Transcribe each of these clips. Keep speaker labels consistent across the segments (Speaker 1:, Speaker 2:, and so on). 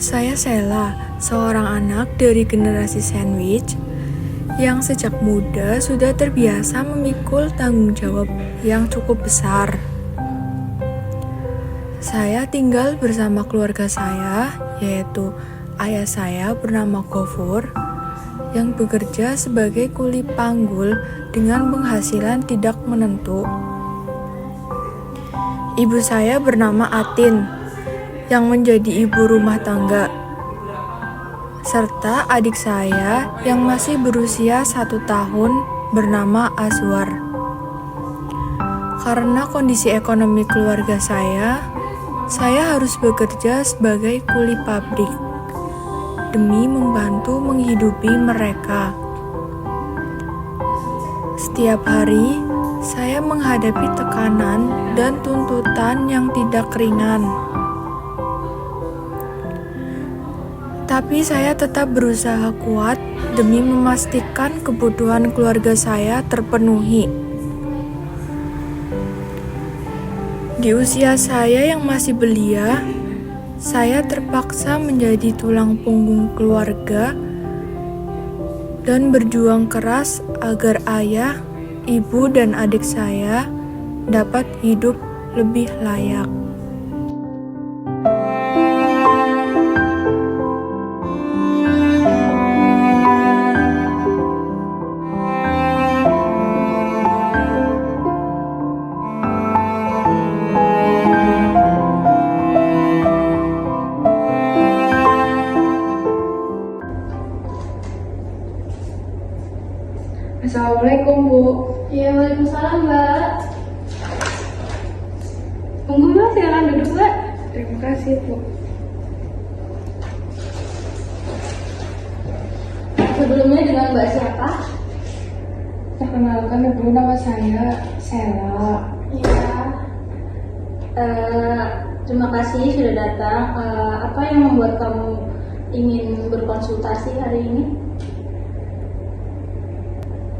Speaker 1: Saya Sela, seorang anak dari generasi sandwich yang sejak muda sudah terbiasa memikul tanggung jawab yang cukup besar. Saya tinggal bersama keluarga saya, yaitu ayah saya bernama Gofur, yang bekerja sebagai kuli panggul dengan penghasilan tidak menentu. Ibu saya bernama Atin, yang menjadi ibu rumah tangga, serta adik saya yang masih berusia 1 tahun bernama Azwar. Karena kondisi ekonomi keluarga saya harus bekerja sebagai kuli pabrik demi membantu menghidupi mereka. Setiap hari, saya menghadapi tekanan dan tuntutan yang tidak ringan. Tapi saya tetap berusaha kuat demi memastikan kebutuhan keluarga saya terpenuhi. Di usia saya yang masih belia, saya terpaksa menjadi tulang punggung keluarga dan berjuang keras agar ayah, ibu, dan adik saya dapat hidup lebih layak.
Speaker 2: Assalamualaikum, Bu.
Speaker 3: Ya, waalaikumsalam, Mbak. Tunggu, Mbak, silakan duduk, Mbak.
Speaker 2: Terima kasih, Bu.
Speaker 3: Sebelumnya dengan Mbak siapa?
Speaker 2: Perkenalkan, Ibu, nama saya Sela.
Speaker 3: Iya. Terima kasih sudah datang. Apa yang membuat kamu ingin berkonsultasi hari ini?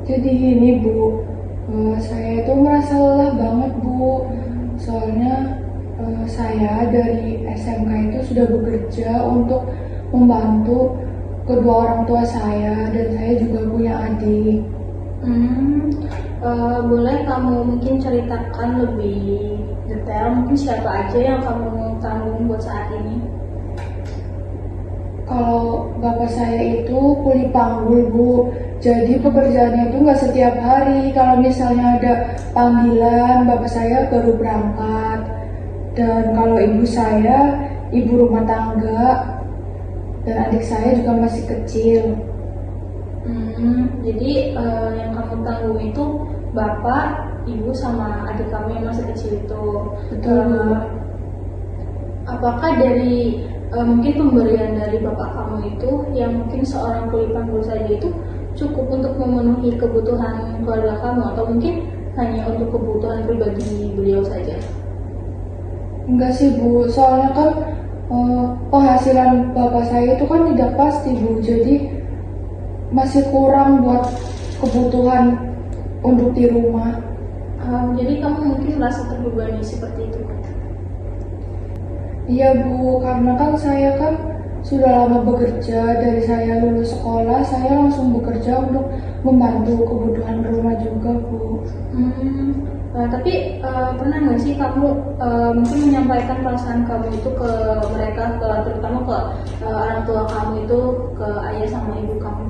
Speaker 2: Jadi gini, Bu, saya itu merasa lelah banget, Bu. Soalnya saya dari SMK itu sudah bekerja untuk membantu kedua orang tua saya, dan saya juga punya adik.
Speaker 3: Boleh kamu mungkin ceritakan lebih detail, mungkin siapa aja yang kamu tanggung buat saat ini?
Speaker 2: Kalau bapak saya itu kuli panggul, Bu. Jadi pekerjaannya itu nggak setiap hari. Kalau misalnya ada panggilan, bapak saya baru berangkat. Dan kalau ibu saya, ibu rumah tangga. Dan adik saya juga masih kecil.
Speaker 3: Jadi yang kamu tanggung itu bapak, ibu, sama adik kamu yang masih kecil itu.
Speaker 2: Betul, Bu.
Speaker 3: Apakah dari mungkin pemberian dari bapak kamu itu yang mungkin seorang kuli panggul saja itu cukup untuk memenuhi kebutuhan keluarga kamu, atau mungkin hanya untuk kebutuhan pribadi beliau saja?
Speaker 2: Enggak sih, Bu. Soalnya kan penghasilan bapak saya itu kan tidak pasti, Bu. Jadi masih kurang buat kebutuhan untuk di rumah.
Speaker 3: Jadi kamu mungkin merasa terbebani seperti itu?
Speaker 2: Iya, Bu, karena kan saya kan sudah lama bekerja. Dari saya lulus sekolah, saya langsung bekerja untuk membantu kebutuhan rumah juga, Bu.
Speaker 3: Tapi pernah nggak sih kamu mungkin menyampaikan perasaan kamu itu ke mereka, terutama ke orang tua kamu itu, ke ayah sama ibu kamu?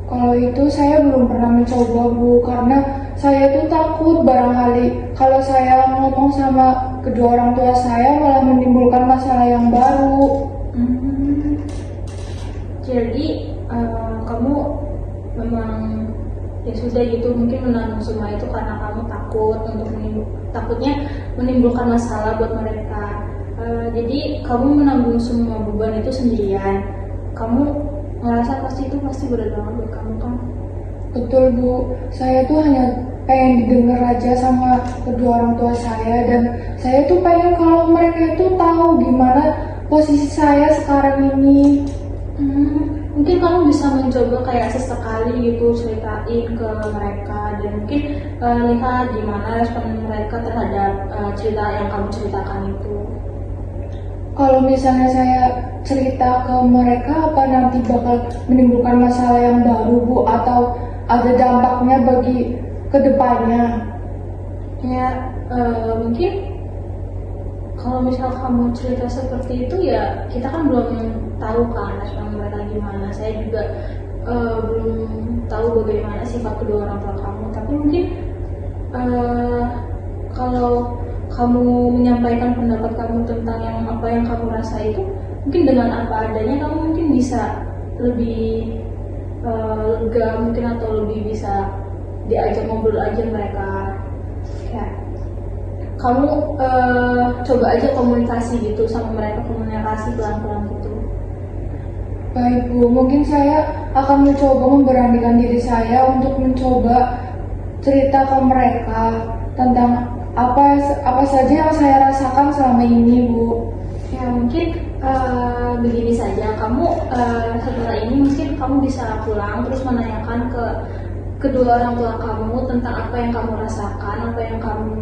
Speaker 2: Kalau itu saya belum pernah mencoba, Bu, karena saya itu takut barangkali kalau saya ngomong sama kedua orang tua saya malah menimbulkan masalah yang baru.
Speaker 3: Jadi kamu memang ya sudah gitu, mungkin menanggung semua itu karena kamu takut untuk takutnya menimbulkan masalah buat mereka. Jadi kamu menanggung semua beban itu sendirian. Kamu ngerasa pasti berat banget buat kamu kan?
Speaker 2: Betul, Bu. Saya tuh hanya pengen didengar aja sama kedua orang tua saya, dan saya tuh pengen kalau mereka itu tahu gimana posisi saya sekarang ini.
Speaker 3: Mungkin kamu bisa mencoba kayak sesekali gitu ceritain ke mereka, dan mungkin lihat gimana respon mereka terhadap cerita yang kamu ceritakan itu.
Speaker 2: kalau misalnya saya cerita ke mereka apa nanti bakal menimbulkan masalah yang baru Bu, atau ada dampaknya bagi kedepannya?
Speaker 3: Ya, mungkin kalau misal kamu cerita seperti itu ya kita kan belum tahu kan respon mereka gimana. Saya juga belum tahu bagaimana sifat kedua orang tua kamu. Tapi mungkin kalau kamu menyampaikan pendapat kamu tentang apa yang kamu rasa itu, mungkin dengan apa adanya kamu mungkin bisa lebih lega mungkin, atau lebih bisa diajak ngobrol aja mereka. Ya, kamu coba aja komunikasi gitu sama mereka, komunikasi pelan-pelan gitu.
Speaker 2: Baik Bu, mungkin saya akan mencoba memberanikan diri saya untuk mencoba cerita ke mereka tentang apa saja yang saya rasakan selama ini Bu.
Speaker 3: Ya mungkin begini saja, kamu setelah ini mungkin kamu bisa pulang terus menanyakan ke kedua orang tua kamu tentang apa yang kamu rasakan, apa yang kamu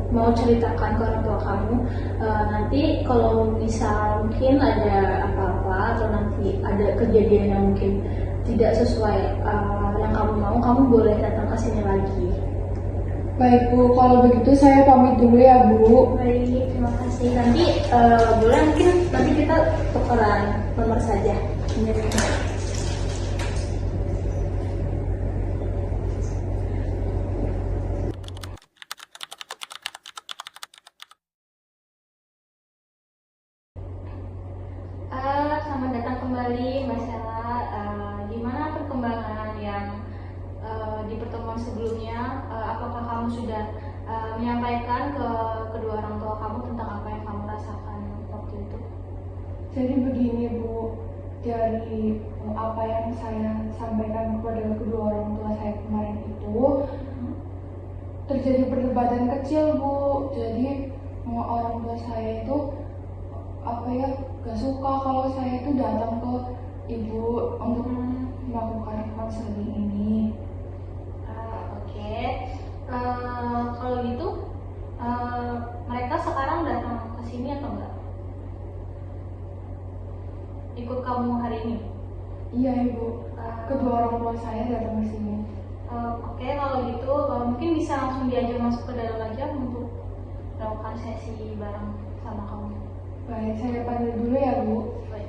Speaker 3: mau ceritakan ke orang tua kamu. Nanti kalau misal mungkin ada apa-apa atau nanti ada kejadian yang mungkin tidak sesuai yang kamu mau, kamu boleh datang ke sini lagi.
Speaker 2: Baik Bu, kalau begitu saya pamit dulu ya Bu.
Speaker 3: Baik, terima kasih. Nanti boleh mungkin nanti kita tukeran nomor saja. Selamat datang kembali Mbak Sela. Gimana perkembangan yang di pertemuan sebelumnya? Apakah kamu sudah menyampaikan ke kedua orang tua kamu tentang apa yang kamu rasakan waktu itu?
Speaker 2: Jadi begini Bu, dari apa yang saya sampaikan kepada kedua orang tua saya kemarin itu terjadi perdebatan kecil Bu. Jadi orang tua saya itu gak suka kalau saya itu datang ke ibu untuk melakukan konseling ini.
Speaker 3: Oke. Kalau gitu mereka sekarang datang ke sini atau enggak? Ikut kamu hari ini?
Speaker 2: Iya Ibu, kedua orang tua saya datang ke sini.
Speaker 3: Oke, kalau gitu mungkin bisa langsung diajak masuk ke dalam aja untuk melakukan sesi bareng sama kamu.
Speaker 2: Baik, saya panggil dulu ya Bu.
Speaker 3: Baik.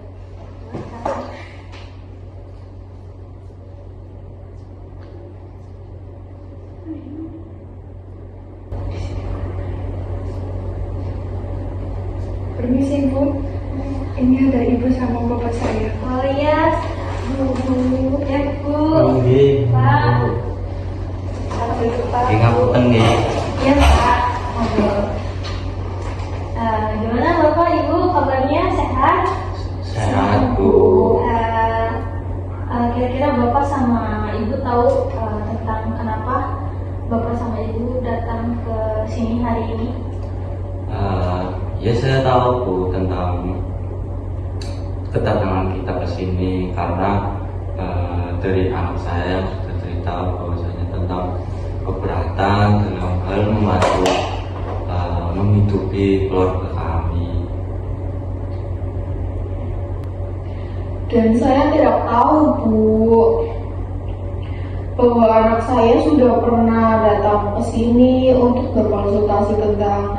Speaker 2: Permisi Bu, ini ada ibu sama bapak saya.
Speaker 3: Oh iya, Bu, ya Bu.
Speaker 4: Nggih.
Speaker 3: Pak. Halo Pak.
Speaker 4: Nggih ngapunten nggih.
Speaker 3: Iya Pak. Ngobrol. Gimana Bapak Ibu kabarnya, sehat?
Speaker 4: Sehat Bu.
Speaker 3: Kira-kira Bapak sama Ibu tahu tentang kenapa Bapak sama Ibu datang ke sini hari ini?
Speaker 4: Ya saya tahu Bu tentang kedatangan kita ke sini karena dari anak saya yang sudah cerita bahwasanya tentang keberatan dalam hal membantu menghidupi keluarga kami.
Speaker 2: Dan saya tidak tahu Bu bahwa anak saya sudah pernah datang ke sini untuk berkonsultasi tentang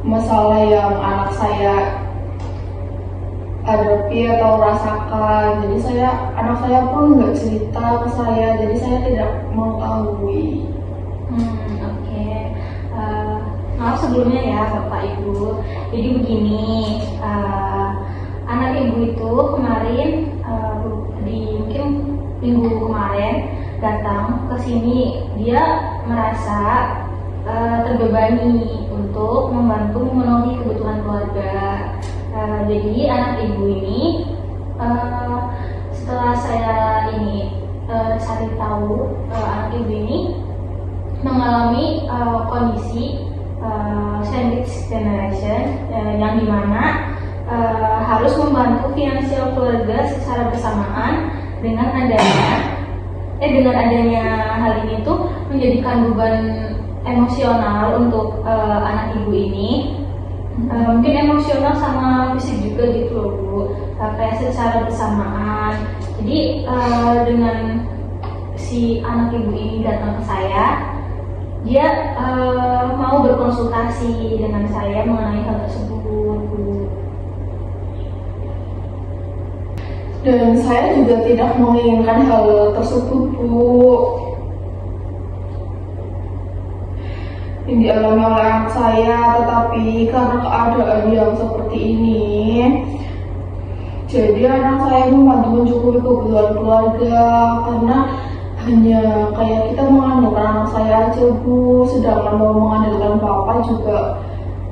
Speaker 2: masalah yang anak saya hadapi atau rasakan. Jadi anak saya pun nggak cerita ke saya, jadi saya tidak mengetahui.
Speaker 3: Oke. Maaf sebelumnya ya Bapak Ibu. Jadi begini, anak Ibu itu kemarin mungkin minggu kemarin datang ke sini. Dia merasa terbebani untuk membantu memenuhi kebutuhan keluarga. Jadi anak Ibu ini setelah saya cari tahu, anak Ibu ini mengalami kondisi sandwich generation yang dimana harus membantu finansial keluarga secara bersamaan dengan adanya hal ini tuh menjadikan beban emosional untuk anak Ibu ini. Mungkin emosional sama fisik juga gitu loh Bu, kayak secara bersamaan. Jadi dengan si anak ibu ini datang ke saya, dia mau berkonsultasi dengan saya mengenai hal tersebut Bu.
Speaker 2: Dan saya juga tidak menginginkan hal tersebut, Bu. Yang dialami oleh anak saya, tetapi karena keadaan yang seperti ini, jadi anak saya membantu mencukupi kebutuhan keluarga, karena hanya kayak kita mengandalkan anak saya aja Bu, sedangkan mau mengandalkan bapak juga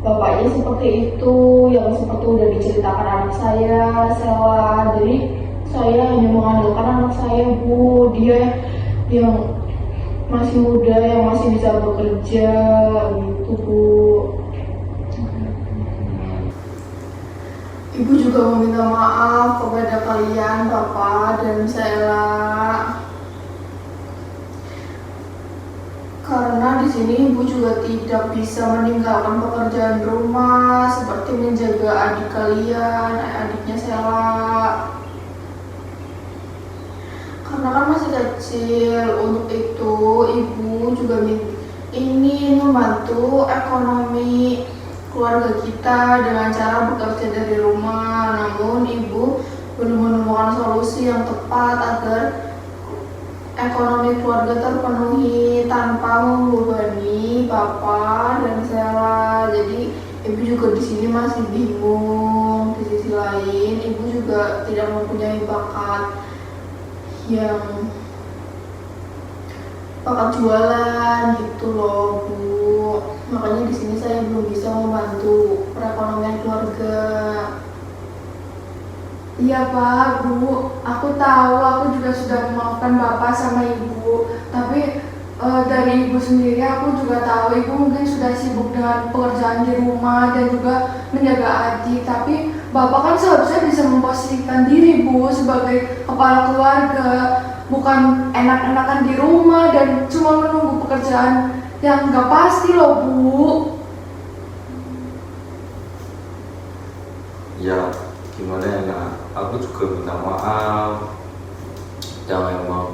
Speaker 2: bapaknya seperti itu, yang seperti udah diceritakan anak saya, Sela. Jadi saya hanya mengandalkan anak saya Bu, dia yang masih muda, yang masih bisa bekerja gitu Bu. Ibu juga meminta maaf kepada kalian, Bapak dan Sela, karena di sini Ibu juga tidak bisa meninggalkan pekerjaan rumah seperti menjaga adik kalian, adiknya Sela. Karena kan masih kecil, untuk itu Ibu juga ingin membantu ekonomi keluarga kita dengan cara bekerja dari rumah. Namun Ibu belum menemukan solusi yang tepat agar ekonomi keluarga terpenuhi tanpa membebani Bapak dan Sela. Jadi Ibu juga di sini masih bingung. Di sisi lain, Ibu juga tidak mempunyai bakat jualan gitu loh Bu. Makanya di sini saya belum bisa membantu perekonomian keluarga.
Speaker 1: Iya Pak, Bu, aku tahu, aku juga sudah memaafkan Bapak sama Ibu. Tapi dari Ibu sendiri aku juga tahu Ibu mungkin sudah sibuk dengan pekerjaan di rumah dan juga menjaga adik. Tapi Bapak kan seharusnya bisa memposisikan diri Bu sebagai kepala keluarga, bukan enak-enakan di rumah dan cuma menunggu pekerjaan yang nggak pasti loh Bu.
Speaker 4: Ya gimana ya Nak, aku juga minta maaf. Ya memang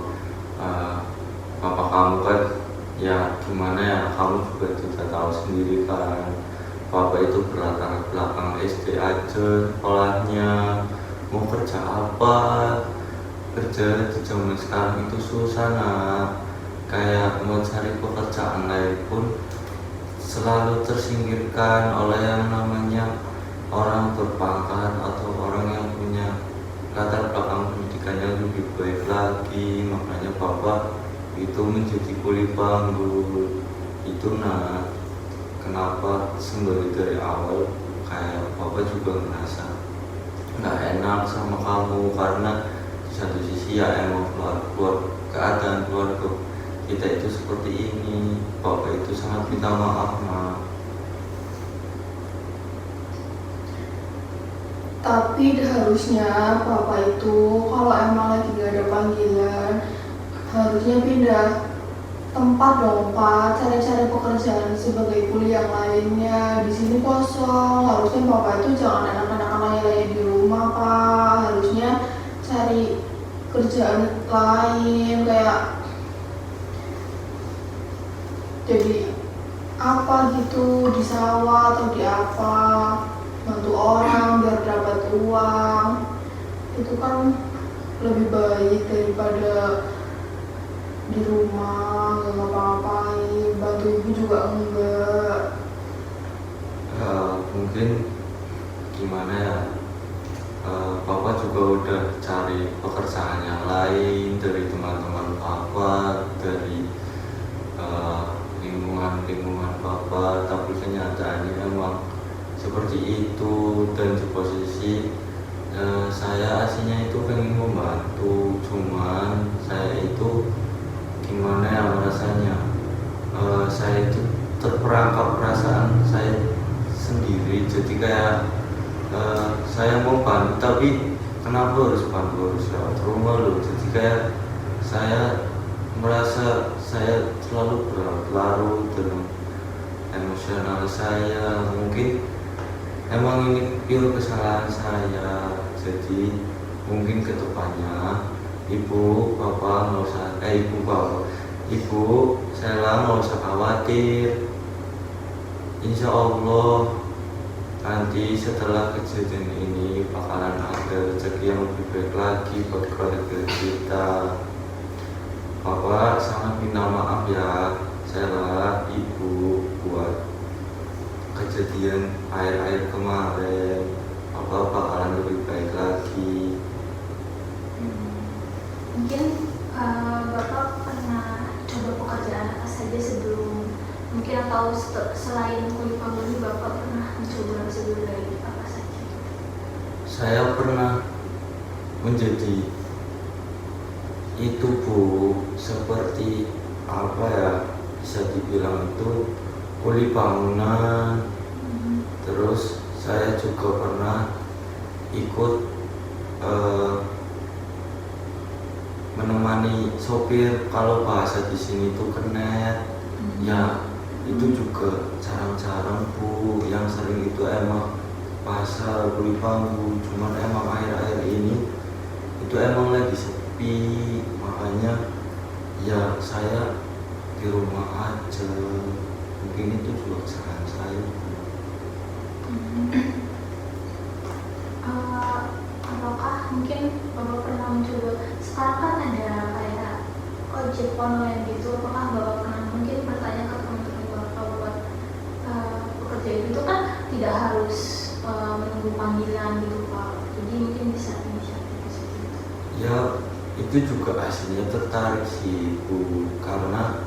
Speaker 4: papa kamu kan, ya gimana ya, kamu juga tidak tahu sendiri kan, papa itu berlatar belakang SD aja sekolahnya, mau kerja apa, kerja di zaman sekarang itu susah Nak. Kayak mau cari pekerjaan lain pun selalu tersingkirkan oleh yang namanya orang berpangkat atau orang yang punya latar belakang pendidikan yang lebih baik lagi. Makanya Bapak itu menjadi kuli panggul itu Nak. Kenapa sembari dari awal kayak Bapak juga ngerasa nggak enak sama kamu, karena di satu sisi ya emang keluar keadaan keluarga kita itu seperti ini. Bapak itu sangat minta maaf Nak.
Speaker 2: Tapi harusnya Bapak itu kalau emang lagi gak ada panggilan, harusnya pindah tempat dong Pak, cari-cari pekerjaan sebagai kuliah yang lainnya. Di sini kosong, harusnya Bapak itu jangan enak-enakan lagi di rumah Pak. Harusnya cari kerjaan lain, kayak jadi apa gitu di sawah atau di apa, bantu orang biar dapat uang. Itu kan lebih baik daripada di rumah nggak ngapa-ngapain, bantu ibu juga enggak.
Speaker 4: Mungkin gimana ya, Papa juga udah cari pekerjaan yang lain dari teman-teman Papa, dari lingkungan Papa, tapi kenyataannya memang seperti itu. Dan di posisi saya aslinya itu pengen membantu, cuman saya itu gimana ya rasanya, saya itu terperangkap perasaan saya sendiri. Jadi kayak saya mau bantu, tapi kenapa harus bantu, harus lewat rumah loh. Jadi kayak saya merasa saya selalu berlarut dalam emosional saya. Mungkin emang ini pure kesalahan saya. Jadi mungkin ke depannya ibu bapak nggak usah ibu Sela nggak usah khawatir. Insya Allah nanti setelah kejadian ini bakalan ada rezeki yang lebih baik lagi buat keluarga kita. Bapak sangat minta maaf ya Sela, ibu, buat kejadian air kemarin. Bapak bakalan lebih baik lagi.
Speaker 3: Mungkin Bapak pernah coba pekerjaan apa saja sebelum mungkin atau selain kuli panggul ini Bapak pernah mencoba sebelum dari apa saja?
Speaker 4: Saya pernah menjadi itu Bu, seperti apa ya, bisa dibilang itu kuli bangunan. Terus saya juga pernah ikut menemani sopir, kalau bahasa di sini tuh kenet. Ya itu juga jarang-jarang Bu, yang sering itu emang pasar kuli panggul. Cuman emang akhir-akhir ini itu emang lagi sepi, makanya ya saya di rumah aja. Mungkin itu juga kesalahan saya Bu.
Speaker 3: Apakah mungkin Bapak pernah mencoba, sekarang kan ada kayak ojek online gitu, apakah Bapak pernah mungkin bertanya ke teman-teman Bapak buat bekerja itu kan tidak harus menunggu panggilan gitu Pak, jadi mungkin bisa inisiatif seperti itu.
Speaker 4: Ya itu juga aslinya tertarik sih Bu, karena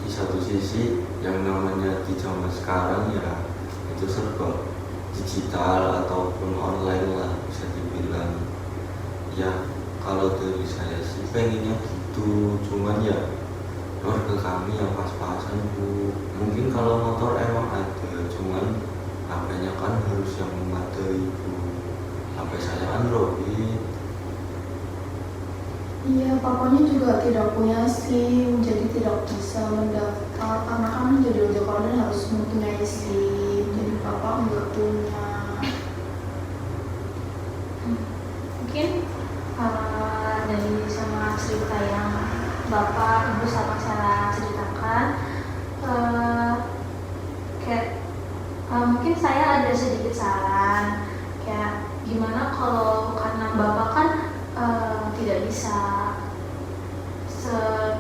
Speaker 4: di satu sisi yang namanya di zaman sekarang ya itu serba digital ataupun online lah bisa dibilang. Ya kalau dari saya sih pengennya gitu, cuman ya keluarga kami yang pas-pasan Bu. Mungkin kalau motor emang ada, cuman HP-nya kan harus yang memadai Bu. HP saya Android.
Speaker 2: Iya, papanya juga tidak punya SIM, jadi tidak bisa mendaftar karena kan menjadi ojek online harus mempunyai SIM, jadi papa nggak punya.
Speaker 3: Mungkin dari sama cerita yang Bapak, Ibu sama saya ceritakan, mungkin saya ada sedikit saran, kayak gimana kalau karena Bapak kan tidak bisa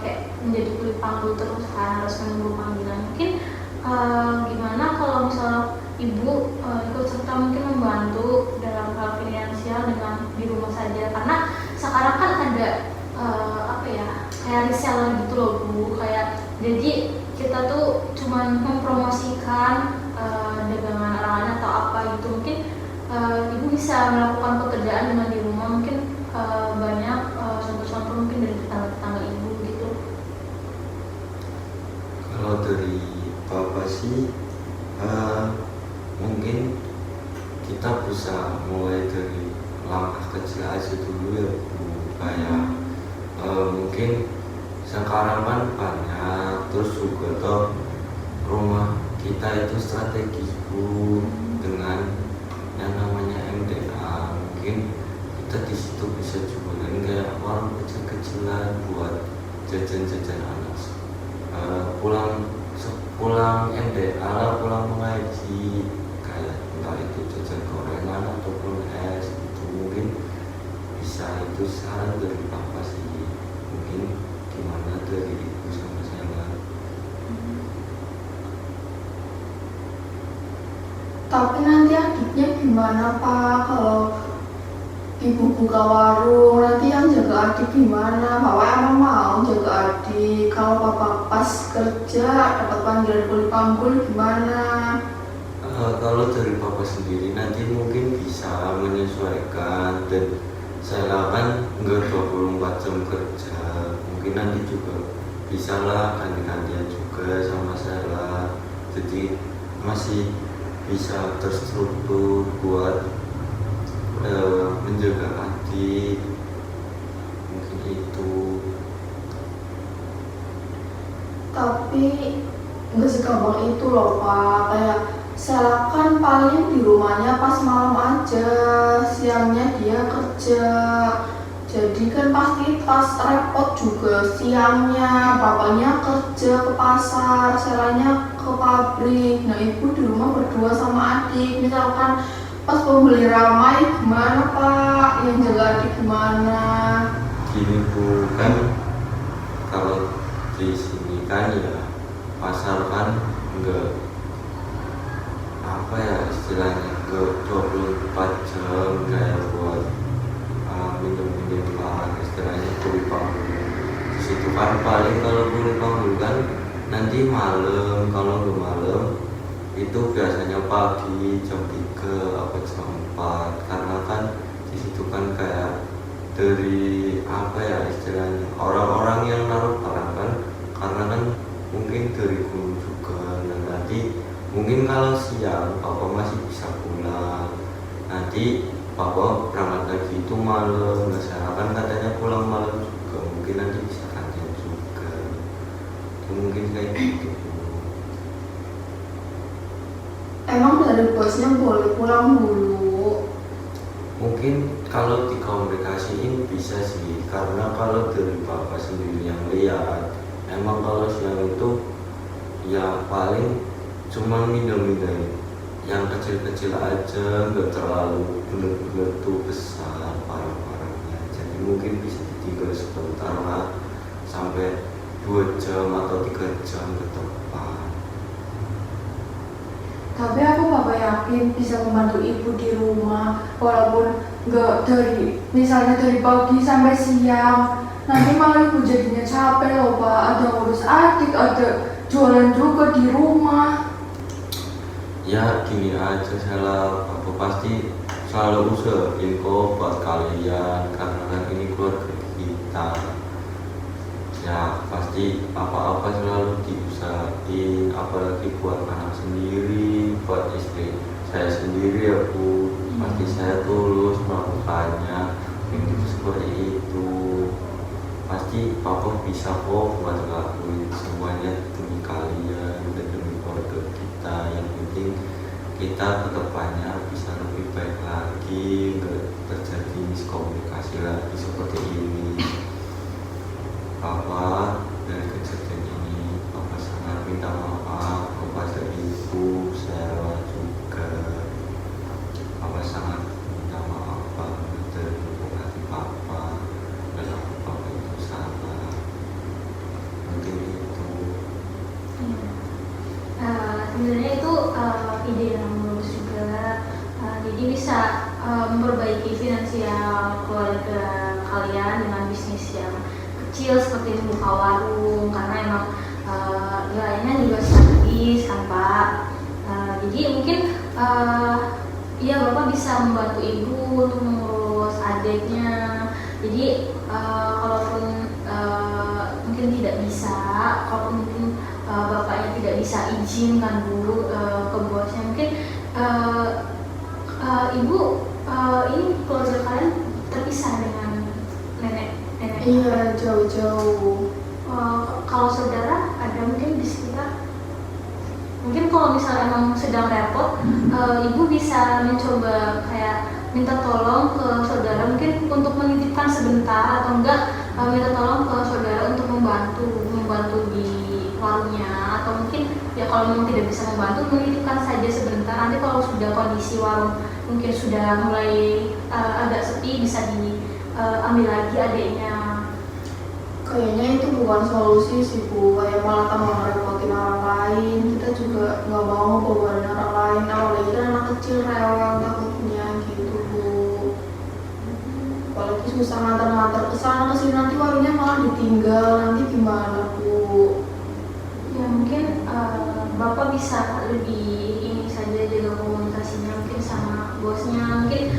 Speaker 3: kayak menjadi kuli panggul terus kan, harus menunggu panggilan. Mungkin gimana kalau misal Ibu ikut serta mungkin membantu dalam hal finansial dengan di rumah saja, karena sekarang kan ada kayak reseller gitu loh Bu, kayak jadi kita tuh cuman mempromosikan dagangan orang lain atau apa gitu. Mungkin Ibu bisa melakukan pekerjaan dengan di rumah, mungkin banyak contoh-contoh mungkin dari tetangga-tetangga Ibu gitu.
Speaker 4: Kalau dari Bapak sih mungkin kita bisa mulai dari langkah kecil aja dulu ya Bu. Kayak mungkin sekarang kan banyak, terus juga toh rumah kita itu strategis Bu, dengan yang namanya MDA. Mungkin kita di situ bisa jualan kayak warung kecil-kecilan buat jajan-jajan anak pulang MDA, pulang mengaji, kayak entah itu jajan gorengan ataupun es itu. Mungkin bisa, itu saran dari Bapak sih. Mungkin gimana dari Ibu sama saya?
Speaker 2: Tapi nanti adiknya gimana Pak? Kalau Ibu buka warung, nanti yang jaga adik gimana? Bapak emang mau jaga adik? Kalau Papa pas kerja dapat panggilan kuli panggul gimana?
Speaker 4: Kalau dari Bapak sendiri nanti mungkin bisa menyesuaikan, dan saya kan nggak 24 jam kerja, mungkin nanti juga bisa lah ganti-gantian juga sama saya, jadi masih bisa terstruktur buat menjaga adik. Mungkin itu.
Speaker 2: Tapi nggak segampang itu loh Pak. Kayak Sela kan paling di rumahnya pas malam aja, siangnya dia kerja. Jadi kan pasti pas repot juga siangnya, bapaknya kerja ke pasar, Selanya ke pabrik. Nah ibu di rumah berdua sama adik. Misalkan pas pembeli ramai gimana Pak? Yang jaga adik gimana?
Speaker 4: Gini Bu, kan kalau di sini kan ya pasar kan enggak apa ya istilahnya enggak 24 jam kayak buat minum-minum barang istilahnya kuli panggul. Di situ kan paling kalau kuli panggul kan nanti malam, kalau nggak malam itu biasanya pagi jam 3 atau jam 4 karena kan di situ kan kayak dari apa ya istilahnya orang-orang yang naruh barang kan karena kan mungkin dari gunung juga. Dan nanti mungkin kalau siang papa masih bisa pulang, nanti papa berangkat lagi itu malam. Nah saya kan katanya pulang malam juga, mungkin nanti bisa gantian juga itu mungkin kayak gitu.
Speaker 2: Emang dari bosnya boleh pulang dulu?
Speaker 4: Mungkin kalau dikomunikasiin bisa sih, karena kalau dari bapak sendiri yang lihat emang kalau siang itu ya paling cuma minum-minum yang kecil-kecil aja, nggak terlalu bener-bener tuh besar barang-barangnya. Jadi mungkin bisa ditinggal sebentar lah sampai 2 jam atau 3 jam ke depan.
Speaker 2: Tapi aku Bapak yakin bisa membantu ibu di rumah, walaupun nggak dari misalnya dari pagi sampai siang. Nanti malah ibu jadinya capek loh Pak, ada ngurus adik, ada jualan juga di rumah.
Speaker 4: Ya gini aja Sela, aku pasti selalu usahain kok buat kalian karena kan ini keluarga kita. Ya pasti apa-apa selalu diusahain, apalagi buat anak sendiri, buat istri saya sendiri ya Bu. Pasti saya tulus melakukannya, itu seperti itu. Pasti papa bisa kok buat ngelakuin semuanya demi kalian dan demi keluarga kita. Yang penting kita kedepannya bisa lebih baik lagi, nggak terjadi miskomunikasi lagi seperti ini. Papa dari kejadian ini, papa sangat minta maaf kepada ibu Sela juga. Papa sangat minta maaf banget dari lubuk hati papa kalau papa itu salah. Mungkin itu.
Speaker 3: Sebenarnya itu ide yang bagus juga. Jadi bisa memperbaiki finansial keluarga kalian dengan bisnis yang kecil seperti buka warung, karena emang nilainya juga strategis kan Pak. Jadi mungkin ya Bapak bisa membantu ibu untuk mengurus adiknya. Jadi kalaupun mungkin tidak bisa, kalaupun mungkin bapaknya tidak bisa izin kan Bu ke bosnya, mungkin ibu ini keluarga kalian terpisah dengan nenek.
Speaker 2: Iya, jauh-jauh.
Speaker 3: Kalau saudara ada mungkin di sekitar. Mungkin kalau misalnya emang sedang repot, ibu bisa mencoba kayak minta tolong ke saudara mungkin untuk menitipkan sebentar, atau enggak minta tolong ke saudara untuk membantu di warungnya, atau mungkin ya kalau memang tidak bisa membantu menitipkan saja sebentar. Nanti kalau sudah kondisi warung mungkin sudah mulai agak sepi, bisa diambil lagi adiknya.
Speaker 2: Kayaknya itu bukan solusi sih Bu, kayak malah tambah ngerepotin orang lain. Kita juga nggak mau bebanin orang lain, apalagi kan anak kecil rewel takutnya gitu Bu. Apalagi susah nganter-nganter kesana kesini, nanti warungnya malah ditinggal, nanti gimana Bu?
Speaker 3: Ya mungkin Bapak bisa lebih ini saja jaga komunikasinya mungkin sama bosnya, mungkin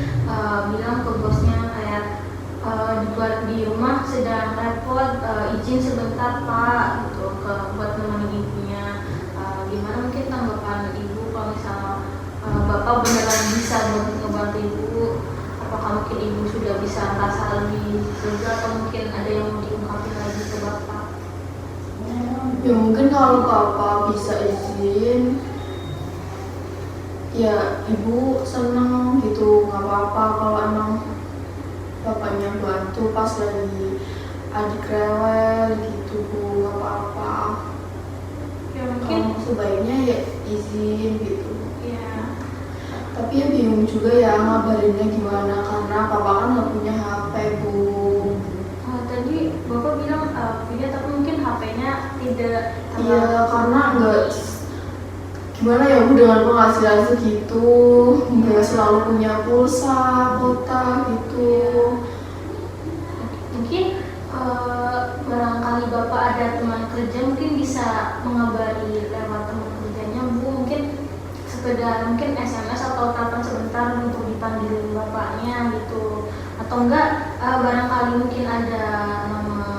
Speaker 3: bilang ke bosnya kayak di rumah sedang repot, izin sebentar Pak gitu buat nemenin ibunya. Gimana mungkin tanggapan ibu kalau misalnya Bapak beneran bisa buat ngebantu ibu? Apakah mungkin ibu sudah bisa merasa lebih lega, atau mungkin ada yang mau diungkapin lagi ke Bapak?
Speaker 2: Ya mungkin kalau Papa bisa izin, ya Ibu seneng gitu, nggak apa-apa kalau emang Bapaknya bantu pas lagi adik rewel gitu Bu, nggak apa-apa.
Speaker 3: Ya mungkin
Speaker 2: Kalau sebaiknya ya izin gitu.
Speaker 3: ya.
Speaker 2: Tapi ya bingung juga ya ngabarinnya gimana karena Papa kan nggak punya HP Bu.
Speaker 3: Tadi Bapak bilang punya, tapi mungkin HP-nya tidak
Speaker 2: Iya, karena nggak gimana ya Bu, dengan penghasilan segitu nggak selalu punya pulsa, kuota gitu.
Speaker 3: Mungkin barangkali Bapak ada teman kerja, mungkin bisa mengabari lewat teman kerjanya Bu, mungkin sekedar mungkin SMS atau telepon sebentar untuk dipanggilin Bapaknya gitu, atau enggak barangkali mungkin ada nomor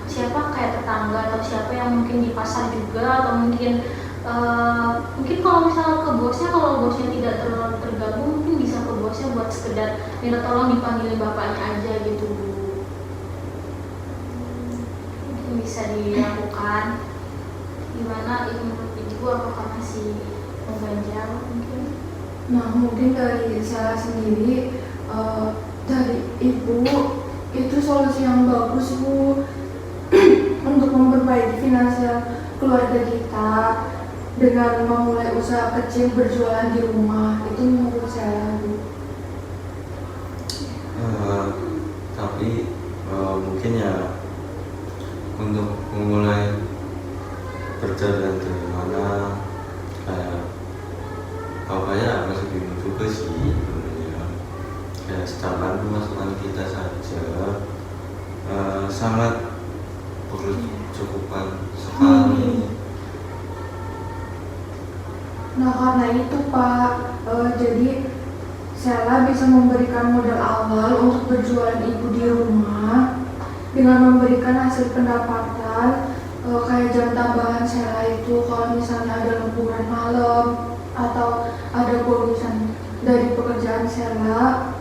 Speaker 3: siapa kayak tetangga atau siapa yang mungkin di pasar juga, atau mungkin mungkin kalau misalnya ke bosnya, kalau bosnya tidak terlalu tergabung, mungkin bisa ke bosnya buat sekedar minta tolong dipanggilin Bapaknya aja gitu Bu. Mungkin bisa dilakukan. Gimana menurut Ibu, apakah masih mengganjal mungkin?
Speaker 2: Nah mungkin dari saya sendiri, dari Ibu itu solusi yang bagus Bu untuk memperbaiki finansial keluarga kita dengan memulai usaha kecil berjualan di rumah. Itu menurut saya Bu.
Speaker 4: Tapi mungkin ya untuk memulai berjalan dari mana, kayak bapaknya masih bingung juga sih sebenarnya. Ya sedangkan pemasukan kita saja sangat berkecukupan sekali.
Speaker 2: Nah karena itu Pak, jadi Sela bisa memberikan modal awal untuk berjualan Ibu di rumah dengan memberikan hasil pendapatan, kayak jam tambahan Sela itu kalau misalnya ada liburan malam atau ada bonusan dari pekerjaan Sela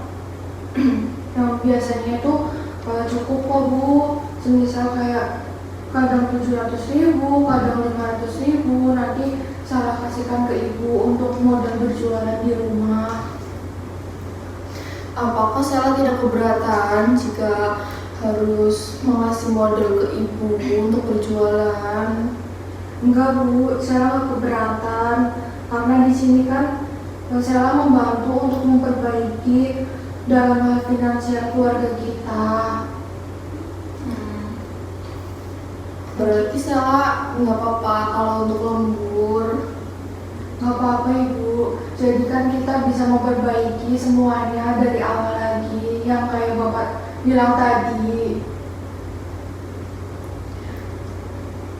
Speaker 2: yang biasanya itu cukup kok Bu, semisal kayak kadang 700.000, kadang 500.000, nanti Sela kasihkan ke Ibu untuk modal berjualan di rumah. Apakah Sela tidak keberatan jika harus mengasih modal ke Ibu untuk berjualan? Enggak Bu, Sela nggak keberatan karena di sini kan Sela membantu untuk memperbaiki dalam hal finansial keluarga kita. Berarti Sela nggak apa-apa kalau untuk lembur. Nggak apa-apa Ibu, jadi kan kita bisa memperbaiki semuanya dari awal lagi, yang kayak Bapak bilang tadi.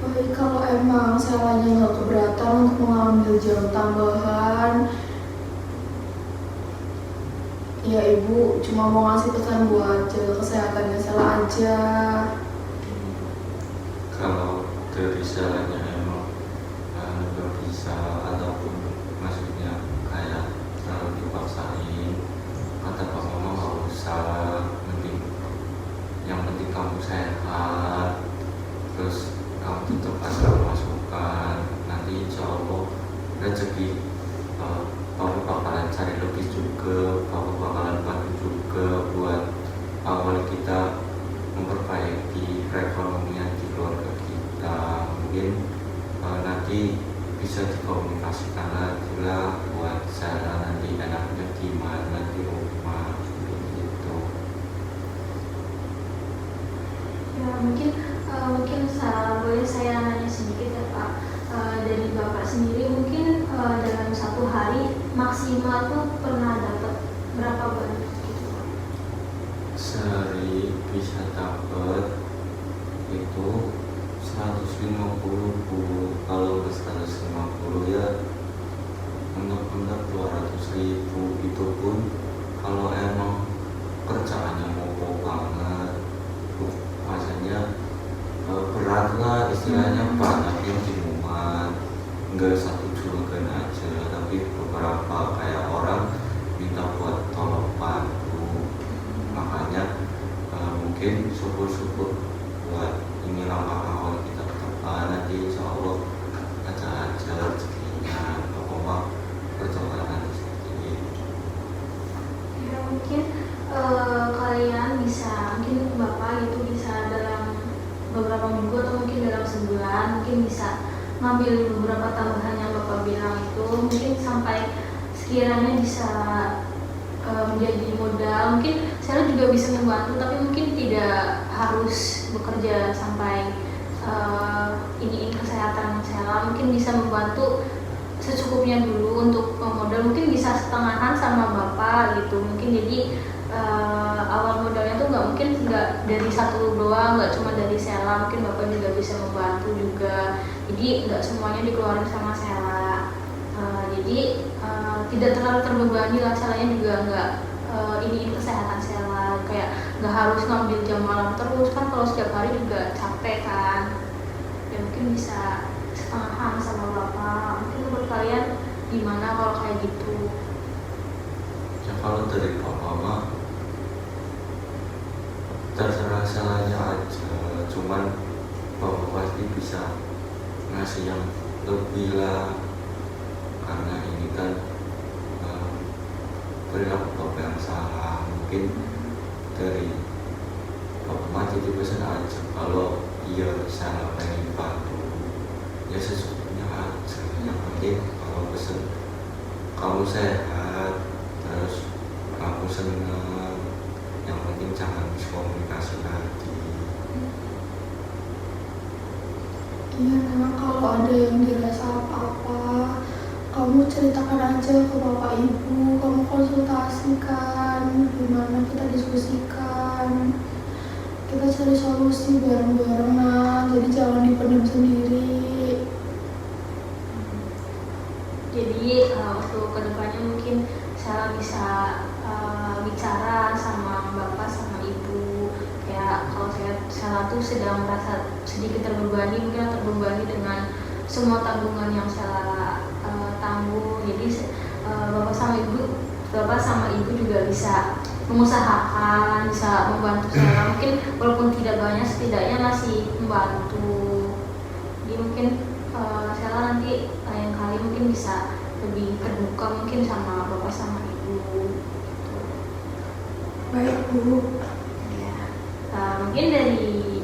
Speaker 2: Baik, kalau emang Selanya nggak keberatan untuk mengambil jam tambahan, ya Ibu cuma mau ngasih pesan buat jaga kesehatannya Sela aja.
Speaker 4: Kalau dari salahnya emang nggak bisa, ataupun maksudnya kayak terlalu dipaksain, kata Pak Mama nggak usah, mending yang penting kamu sehat, terus kamu tetap ada masukan, nanti insya Allah rezeki Papa bakalan cari lebih juga, Papa bakalan bantu juga buat awal kita memperbaiki perekonomian di keluarga kita. Mungkin nanti bisa dikomunikasikan lagi lah buat cara nanti enaknya gimana di rumah gitu.
Speaker 3: Ya mungkin boleh saya nanya sedikit ya Pak, dari Bapak sendiri mungkin dalam satu hari maksimal tuh pernah dapat berapa banyak gitu Pak?
Speaker 4: Sehari bisa dapat itu 150 Bu. Kalau ke 150 ya benar-benar 200.000. Itu pun kalau emang kerjaannya mau banget, rasanya berat lah istilahnya, banyak yang dimuat, enggak satu juragan aja, tapi beberapa kayak orang minta buat tolong bantu. Makanya mungkin syukur-syukur buat ini langkah awal kita tetap nanti insya Allah ada aja rezekinya. Bapak mah perjalanan rezeki.
Speaker 3: Ya mungkin kalian bisa, mungkin bapak itu bisa dalam beberapa minggu atau mungkin dalam sebulan mungkin bisa ngambil beberapa tambahan yang bapak bilang itu, mungkin sampai sekiranya bisa menjadi modal. Mungkin saya juga bisa membantu, tapi mungkin tidak harus bekerja sampai ini kesehatan saya. Mungkin bisa membantu secukupnya dulu untuk modal, mungkin bisa setengahan sama bapak gitu. Mungkin jadi awal modalnya tuh nggak dari satu doang, nggak cuma dari Sela, mungkin bapak juga bisa membantu juga. Jadi nggak semuanya dikeluarin sama Sela. Jadi tidak terlalu terbebani lah. Selanya juga nggak ini kesehatan Sela, kayak nggak harus ngambil jam malam terus kan, kalau setiap hari juga capek kan. Ya mungkin bisa setengahan sama bapak. Mungkin menurut kalian gimana kalau kayak gitu?
Speaker 4: Ya kalau dari Bapak mah terserah Selanya aja, cuman Bapak pasti bisa ngasih yang lebih lah, karena ini kan perilaku Bapak yang salah. Mungkin dari Bapak mah jadi pesan aja, kalau iya salah pengen bantu ya sesungguhnya aja. Yang penting kalau pesan kamu sehat, terus kamu senang, yang penting jangan miskomunikasi lagi.
Speaker 2: Iya, nah kalau ada yang dirasa apa-apa, kamu ceritakan aja ke bapak ibu, kamu konsultasikan, gimana kita diskusikan, kita cari solusi bareng-bareng. Nah, jadi jangan dipendam sendiri.
Speaker 3: Jadi untuk kedepannya mungkin saya bisa bicara sama bapak sama ibu, kayak kalau saya tuh sedang merasa sedikit terbebani, mungkin terbebani dengan semua tanggungan yang saya tanggung. Jadi bapak sama ibu juga bisa mengusahakan, bisa membantu saya, mungkin walaupun tidak banyak setidaknya masih membantu. Jadi mungkin saya nanti lain kali mungkin bisa lebih terbuka mungkin sama bapak sama ibu gitu.
Speaker 2: Baik Bu.
Speaker 3: Ya. Mungkin dari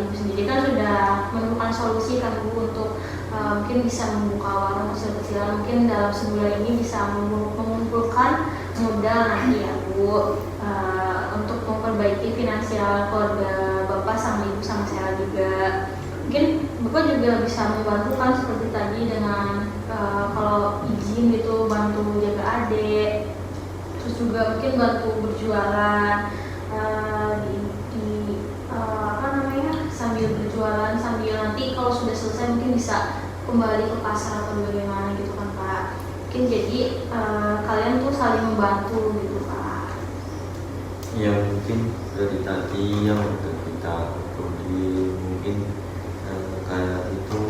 Speaker 3: ibu sendiri kan sudah menemukan solusi kan Bu untuk mungkin bisa membuka warung kecil-kecilan, mungkin dalam sebulan ini bisa mengumpulkan modal nanti ya Bu, untuk memperbaiki finansial keluarga bapak sama ibu sama saya juga. Mungkin bapak juga bisa membantu kan seperti tadi dengan kalau izin gitu bantu jaga adik, terus juga mungkin bantu berjualan sambil berjualan, sambil nanti kalau sudah selesai mungkin bisa kembali ke pasar atau bagaimana gitu kan Pak. Mungkin jadi kalian tuh saling membantu gitu Pak.
Speaker 4: Ya mungkin dari tadi yang udah kita beri, mungkin kayak itu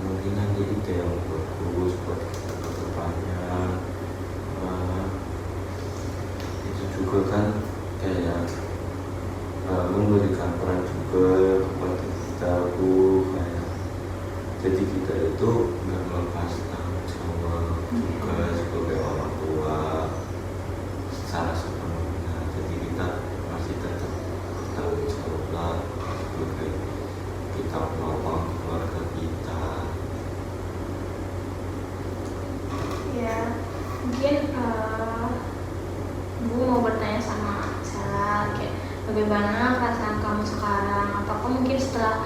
Speaker 4: mungkin nanti ide yang bagus buat kita ke depannya. Itu juga kan kayak memberikan peran juga kepada kita Bu, kayak jadi kita itu nggak melepas tanggung jawab juga sebagai orang tua secara sepenuhnya. Jadi kita masih tetap bertanggung jawab lah sebagai kita menolong keluarga kita.
Speaker 3: Ya mungkin Bu mau bertanya sama saya, kayak bagaimana perasaan kamu sekarang? Apakah mungkin setelah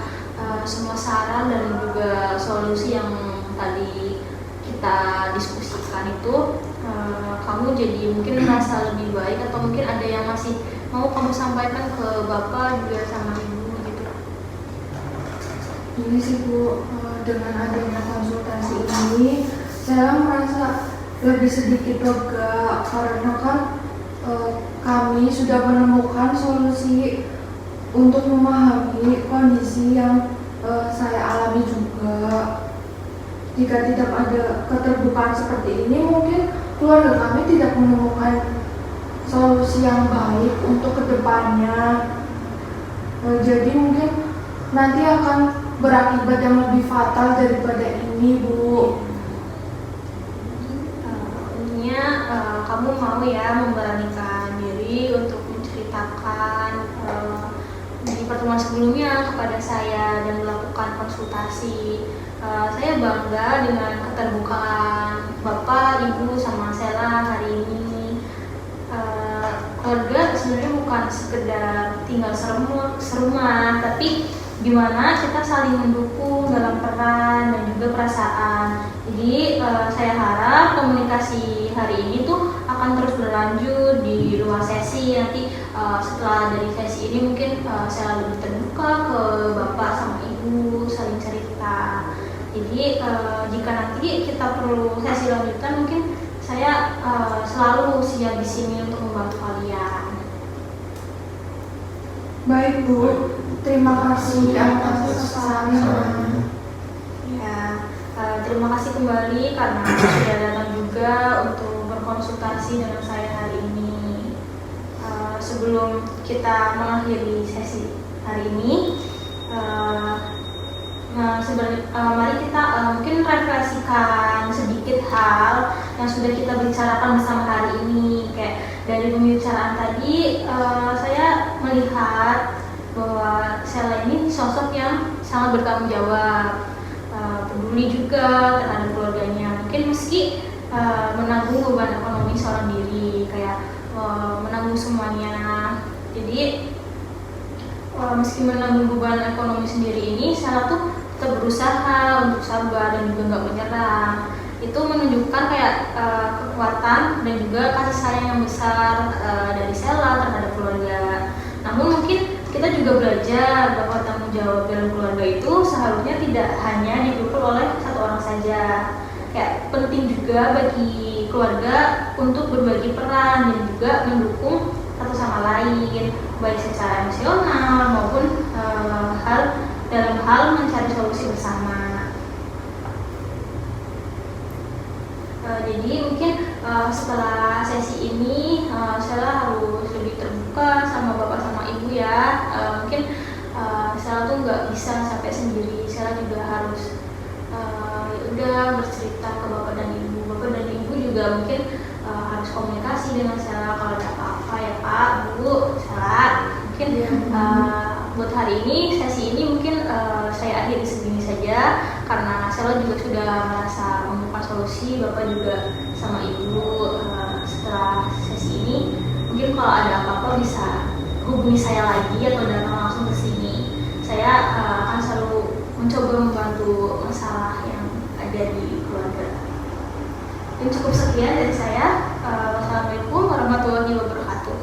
Speaker 3: semua saran dan juga solusi yang tadi kita diskusikan itu kamu jadi mungkin merasa lebih baik, atau mungkin ada yang masih mau kamu sampaikan ke bapak juga sama ibu gitu?
Speaker 2: Ini sih Bu, dengan adanya konsultasi ini saya merasa lebih sedikit lega, karena kan kami sudah menemukan solusi untuk memahami kondisi yang saya alami juga. Jika tidak ada keterbukaan seperti ini, mungkin keluarga kami tidak menemukan solusi yang baik untuk kedepannya. Jadi mungkin nanti akan berakibat yang lebih fatal daripada ini, Bu.
Speaker 3: Intinya kamu mau ya memberanikan diri untuk menceritakan di pertemuan sebelumnya kepada saya dan melakukan konsultasi. Saya bangga dengan keterbukaan Bapak, Ibu, sama Sela hari ini. Keluarga sebenarnya bukan sekedar tinggal serumah, tapi gimana kita saling mendukung dalam peran dan juga perasaan. Jadi saya harap komunikasi hari ini tuh akan terus berlanjut di luar sesi. Nanti setelah dari sesi ini mungkin saya lebih terbuka ke Bapak sama Ibu, saling cerita. Jadi jika nanti kita perlu sesi lanjutan, mungkin saya selalu siap di sini untuk membantu kalian.
Speaker 2: Baik, Bu. Terima kasih atas sarannya.
Speaker 3: Ya, terima kasih kembali karena sudah datang juga untuk berkonsultasi dengan saya hari ini. Sebelum kita mengakhiri sesi hari ini, mari kita mungkin refleksikan sedikit hal yang sudah kita bicarakan bersama hari ini. Kayak dari pembicaraan tadi, saya melihat bahwa Sela ini sosok yang sangat bertanggung jawab, peduli juga terhadap keluarganya. Mungkin meski menanggung beban ekonomi seorang diri, kayak menanggung semuanya. Jadi meski menanggung beban ekonomi sendiri ini, Sela tuh tetap berusaha untuk sabar dan juga nggak menyerah. Itu menunjukkan kayak kekuatan dan juga kasih sayang yang besar dari Sela terhadap keluarga. Namun mungkin kita juga belajar bahwa tanggung jawab dalam keluarga itu seharusnya tidak hanya dipikul oleh satu orang saja. Kayak penting juga bagi keluarga untuk berbagi peran dan juga mendukung satu sama lain, baik secara emosional maupun dalam hal mencari solusi bersama. Jadi mungkin setelah sesi ini Sela harus lebih terbuka sama Bapak sama Ibu ya. Mungkin Sela tuh nggak bisa sampai sendiri. Sela juga harus udah bercerita ke Bapak dan Ibu. Bapak dan Ibu juga mungkin harus komunikasi dengan Sela kalau ada apa-apa ya Pak, Bu, Sela. Mungkin buat hari ini, sesi ini mungkin saya akhiri segini saja karena Sela juga sudah merasa menemukan solusi. Bapak juga sama Ibu setelah sesi ini mungkin kalau ada apa-apa bisa hubungi saya lagi atau datang langsung ke sini. Saya akan selalu mencoba membantu masalah yang ada di keluarga. Dan cukup sekian dari saya. Wassalamualaikum warahmatullahi wabarakatuh.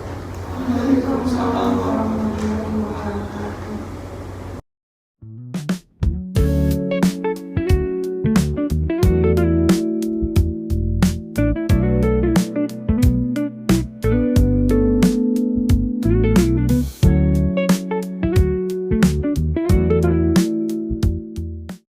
Speaker 4: Waalaikumsalam warahmatullahi wabarakatuh.